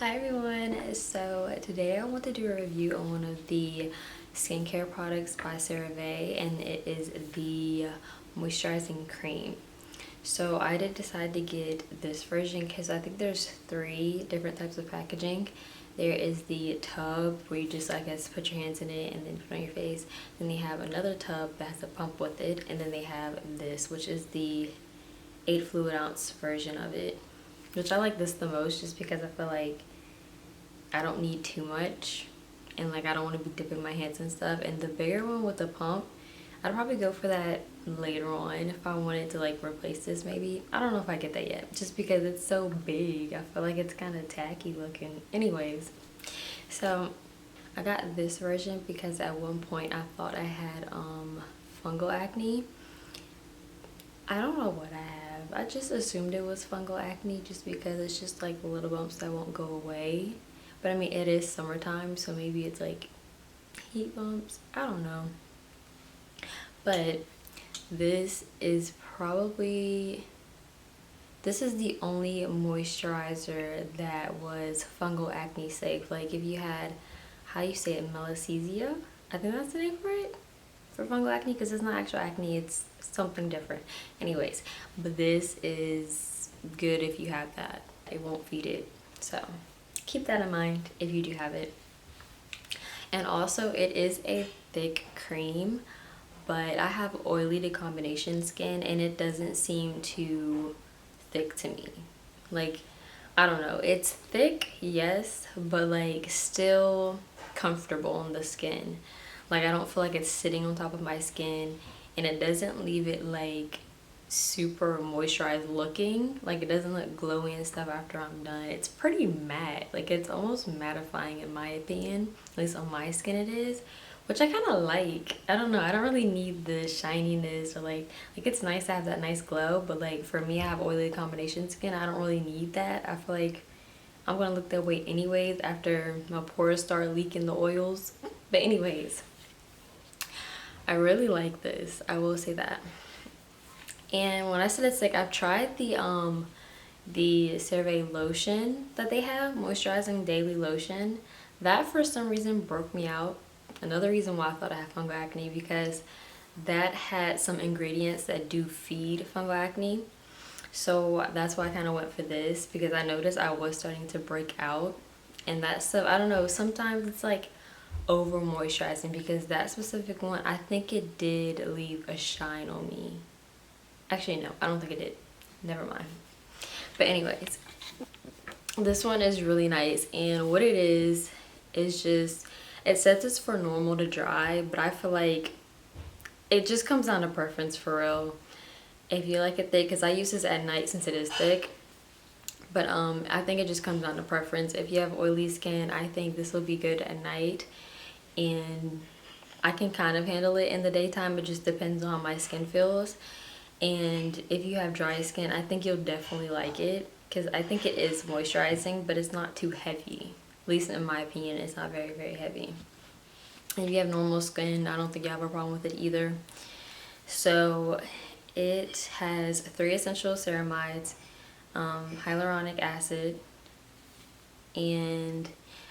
Hi everyone, so today I want to do a review on one of the skincare products by CeraVe, and it is the moisturizing cream. So I did decide to get this version because I think there's 3 different types of packaging. There is the tub where you just, I guess, put your hands in it and then put it on your face. Then they have another tub that has a pump with it, and then they have this, which is the 8 fluid ounce version of it, which I like this the most just because I feel like I don't need too much, and like I don't want to be dipping my hands and stuff. And the bigger one with the pump, I'd probably go for that later on if I wanted to like replace this. Maybe I don't know if I get that yet, just because it's so big. I feel like it's kind of tacky looking. Anyways, so I got this version because at one point I thought I had fungal acne. I don't know what I have. I just assumed it was fungal acne just because it's just like little bumps that won't go away. But I mean, it is summertime, so maybe it's like heat bumps. I don't know. But this is the only moisturizer that was fungal acne safe. Like if you had, how you say it, melasthesia? I think that's the name for it, for fungal acne, because it's not actual acne, it's something different. Anyways, but this is good if you have that. It won't feed it. So keep that in mind if you do have it. And also it is a thick cream, but I have oily to combination skin and it doesn't seem too thick to me. Like, I don't know, it's thick, yes, but like still comfortable on the skin. Like I don't feel like it's sitting on top of my skin, and it doesn't leave it like super moisturized looking. Like it doesn't look glowy and stuff after I'm done. It's pretty matte, like it's almost mattifying in my opinion, at least on my skin it is, which I kind of like. I don't know, I don't really need the shininess, or like it's nice to have that nice glow, but like for me, I have oily combination skin, I don't really need that. I feel like I'm gonna look that way anyways after my pores start leaking the oils. But anyways, I really like this, I will say that. And when I said it's thick, I've tried the CeraVe lotion that they have, moisturizing daily lotion. That for some reason broke me out. Another reason why I thought I had fungal acne, because that had some ingredients that do feed fungal acne. So that's why I kind of went for this, because I noticed I was starting to break out and that stuff. I don't know, sometimes it's like over moisturizing, because that specific one, I think it did leave a shine on me. Actually, no, I don't think it did. Never mind. But anyways, this one is really nice, and what it is just, it says it's for normal to dry, but I feel like it just comes down to preference for real. If you like it thick, because I use this at night since it is thick, but I think it just comes down to preference. If you have oily skin, I think this will be good at night, and I can kind of handle it in the daytime. It just depends on how my skin feels. And if you have dry skin, I think you'll definitely like it, because I think it is moisturizing, but it's not too heavy. At least in my opinion, it's not very, very heavy. And if you have normal skin, I don't think you have a problem with it either. So it has 3 essential ceramides, hyaluronic acid, and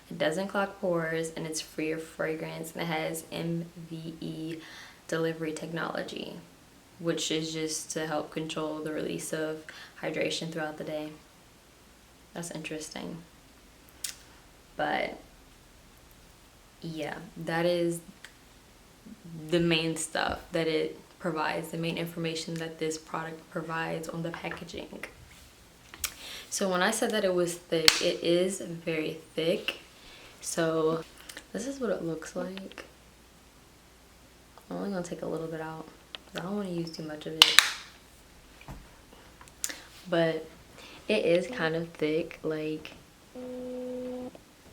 it doesn't clog pores, and it's free of fragrance, and it has MVE delivery technology, which is just to help control the release of hydration throughout the day. That's interesting. But yeah, that is the main stuff that it provides, the main information that this product provides on the packaging. So when I said that it was thick, it is very thick. So this is what it looks like. I'm only gonna take a little bit out, I don't want to use too much of it, but it is kind of thick. Like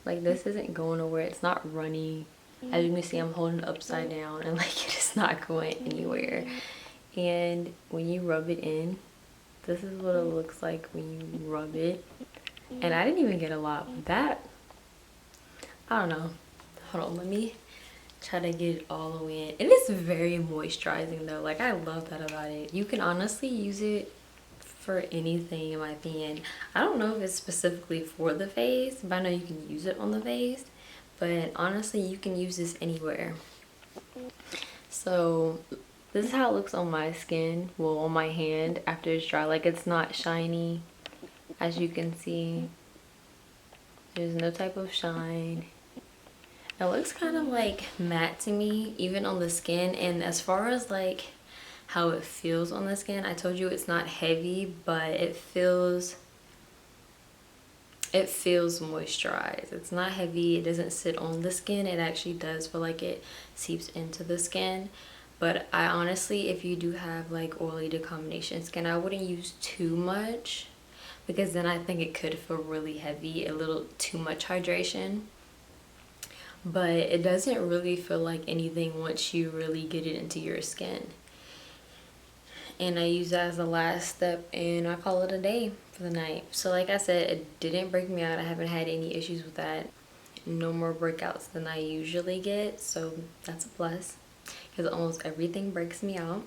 this isn't going nowhere. It's not runny. As you can see, I'm holding it upside down, and like it is not going anywhere. And when you rub it in, this is what it looks like when you rub it. And I didn't even get a lot. That, I don't know. Hold on, let me try to get it all the way in. It is very moisturizing though. Like I love that about it. You can honestly use it for anything in my opinion. I don't know if it's specifically for the face, but I know you can use it on the face. But honestly, you can use this anywhere. So this is how it looks on my skin, well, on my hand after it's dry. Like, it's not shiny, as you can see. There's no type of shine. It looks kind of like matte to me, even on the skin. And as far as like how it feels on the skin, I told you it's not heavy, but it feels moisturized. It's not heavy, it doesn't sit on the skin. It actually does feel like it seeps into the skin. But I honestly, if you do have like oily to combination skin, I wouldn't use too much, because then I think it could feel really heavy, a little too much hydration. But it doesn't really feel like anything once you really get it into your skin. And I use that as the last step, and I call it a day for the night. So like I said, it didn't break me out. I haven't had any issues with that. No more breakouts than I usually get, so that's a plus, because almost everything breaks me out.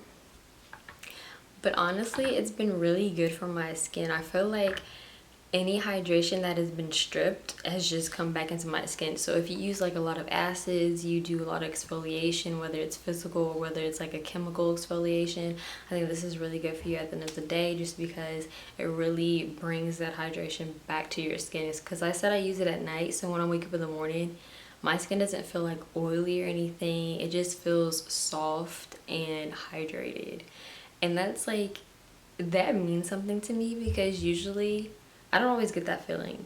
But honestly, it's been really good for my skin. I feel like any hydration that has been stripped has just come back into my skin. So if you use like a lot of acids, you do a lot of exfoliation, whether it's physical or whether it's like a chemical exfoliation, I think this is really good for you at the end of the day, just because it really brings that hydration back to your skin. It's because I said I use it at night, so when I wake up in the morning, my skin doesn't feel like oily or anything. It just feels soft and hydrated. And that's like, that means something to me, because usually I don't always get that feeling.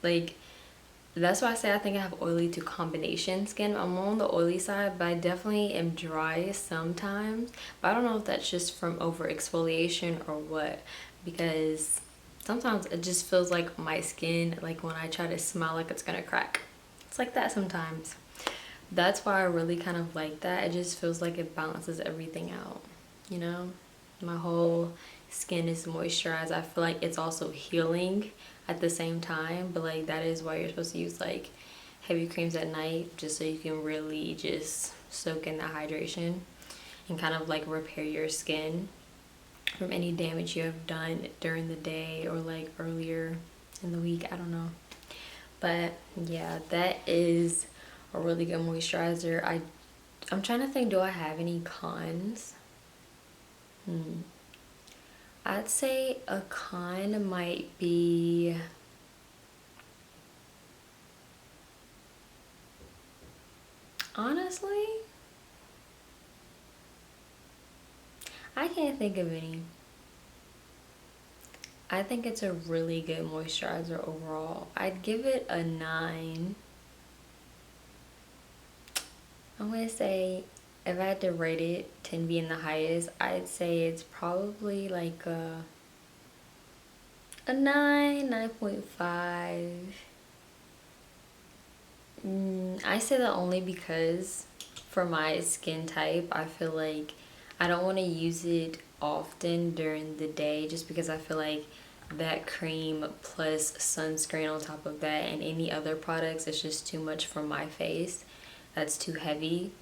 Like, that's why I say I think I have oily to combination skin. I'm on the oily side, but I definitely am dry sometimes. But I don't know if that's just from over exfoliation or what, because sometimes it just feels like my skin, like when I try to smile, like it's gonna crack. It's like that sometimes. That's why I really kind of like that. It just feels like it balances everything out, you know? My whole skin is moisturized. I feel like it's also healing at the same time, but like that is why you're supposed to use like heavy creams at night, just so you can really just soak in that hydration and kind of like repair your skin from any damage you have done during the day or like earlier in the week. I don't know, but yeah, that is a really good moisturizer. I'm trying to think, do I have any cons? I'd say a con might be, honestly, I can't think of any. I think it's a really good moisturizer overall. I'd give it a 9. I'm gonna say, if I had to rate it, 10 being the highest, I'd say it's probably like a 9, 9.5. I say that only because for my skin type, I feel like I don't want to use it often during the day, just because I feel like that cream plus sunscreen on top of that and any other products is just too much for my face. That's too heavy.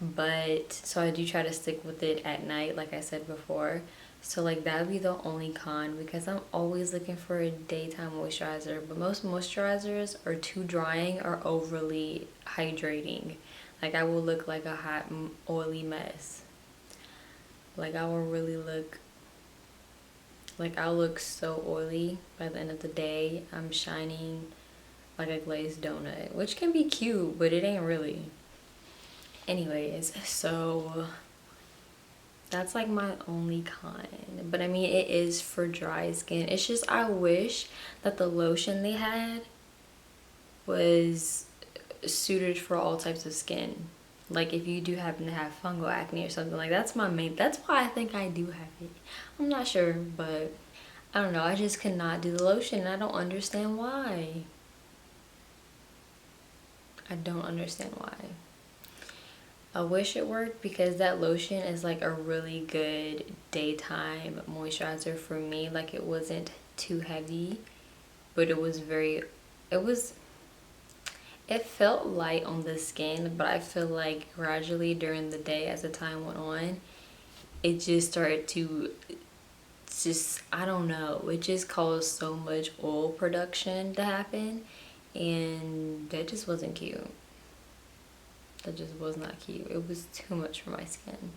But so I do try to stick with it at night, like I said before. So like that would be the only con, because I'm always looking for a daytime moisturizer, but most moisturizers are too drying or overly hydrating. Like I will look like a hot oily mess. Like I will really look like I'll look so oily by the end of the day. I'm shining like a glazed donut, which can be cute, but it ain't really. Anyways, so that's like my only con. But I mean, it is for dry skin. It's just I wish that the lotion they had was suited for all types of skin. Like if you do happen to have fungal acne or something, like that's my main, that's why I think I do have it. I'm not sure, but I don't know, I just cannot do the lotion. I don't understand why. I don't understand why. I wish it worked, because that lotion is like a really good daytime moisturizer for me. Like it wasn't too heavy, but it was very, it felt light on the skin, but I feel like gradually during the day as the time went on, it just started to just, I don't know, it just caused so much oil production to happen, and that just wasn't cute. That just was not cute. It was too much for my skin.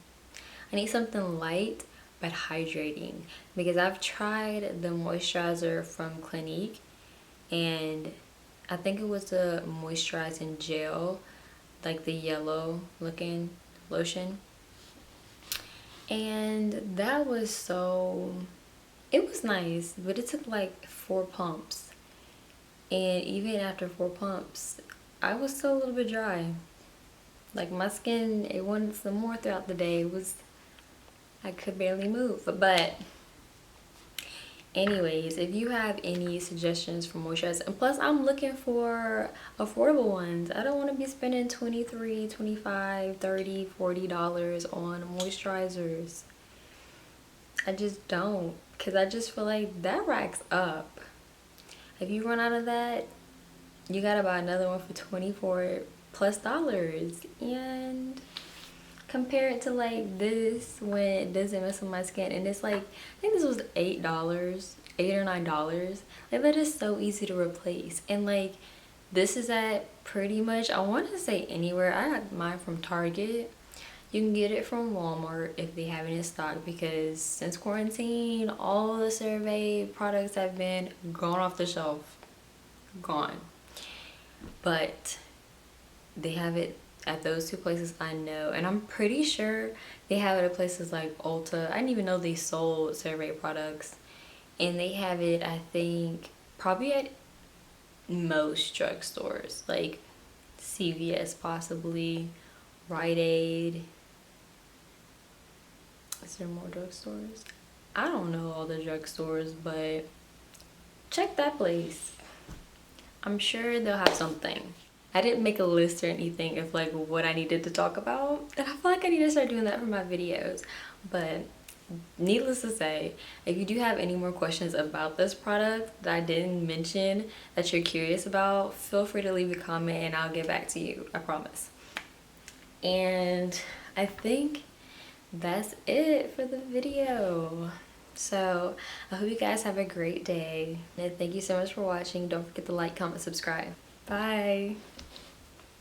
I need something light but hydrating, because I've tried the moisturizer from Clinique, and I think it was the moisturizing gel, like the yellow looking lotion, and that was so, it was nice, but it took like 4 pumps, and even after 4 pumps I was still a little bit dry. Like my skin, it wanted some more throughout the day. It was, I could barely move. But anyways, if you have any suggestions for moisturizer, and plus I'm looking for affordable ones. I don't want to be spending $23, $25, $30, $40 on moisturizers. I just don't, because I just feel like that racks up. If you run out of that, you gotta buy another one for $24+ and compare it to like this when it doesn't mess with my skin, and it's like, I think this was $8 or $9. Like that is so easy to replace, and like this is at pretty much, I want to say anywhere. I got mine from Target. You can get it from Walmart if they have it in stock, because since quarantine all the CeraVe products have been gone off the shelf, gone. But they have it at those 2 places I know, and I'm pretty sure they have it at places like Ulta. I didn't even know they sold CeraVe products, and they have it, I think, probably at most drugstores, like CVS possibly, Rite Aid. Is there more drugstores? I don't know all the drugstores, but check that place. I'm sure they'll have something. I didn't make a list or anything of like what I needed to talk about, and I feel like I need to start doing that for my videos. But needless to say, if you do have any more questions about this product that I didn't mention that you're curious about, feel free to leave a comment and I'll get back to you, I promise. And I think that's it for the video. So I hope you guys have a great day, and thank you so much for watching. Don't forget to like, comment, subscribe. Bye.